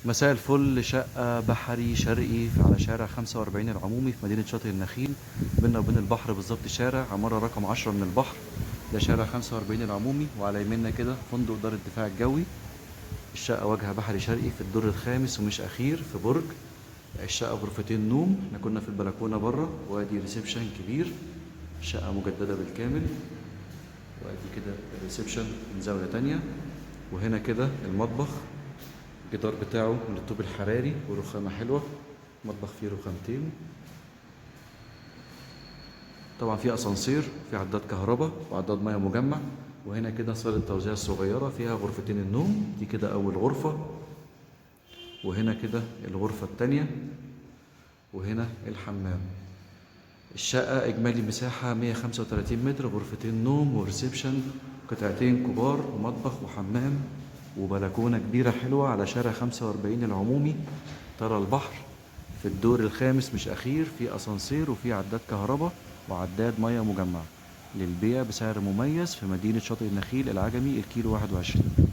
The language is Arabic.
مساء الفل. شقة بحري شرقي على شارع 45 العمومي في مدينة شاطئ النخيل، بيننا وبين البحر بالظبط. شارع عمارة رقم 10 من البحر. ده شارع 45 العمومي، وعلى يميننا كده فندق دار الدفاع الجوي. الشقة واجهة بحري شرقي في الدور الخامس ومش أخير في برج. الشقة غرفتين نوم، احنا كنا في البلكونة بره، وادي ريسبشن كبير. الشقة مجددة بالكامل، وادي كده الريسبشن من زاوية تانية. وهنا كده المطبخ، الجدار بتاعه من الطوب الحراري ورخامة حلوة. مطبخ فيه رخامتين. طبعا فيه اسانسير، فيه عداد كهرباء وعداد ميه مجمع. وهنا كده صالة التوزيع الصغيرة فيها غرفتين النوم، دي كده أول غرفة. وهنا كده الغرفة التانية، وهنا الحمام. الشقة إجمالي مساحة 135 متر، غرفتين نوم وريسبشن، قطعتين كبار ومطبخ وحمام وبلكونة كبيرة حلوة على شارع 45 العمومي. ترى البحر. في الدور الخامس مش أخير في أسانسير وفي عداد كهرباء وعداد مياه مجمع. للبيع بسعر مميز في مدينة شاطئ النخيل العجمي، الكيلو 21.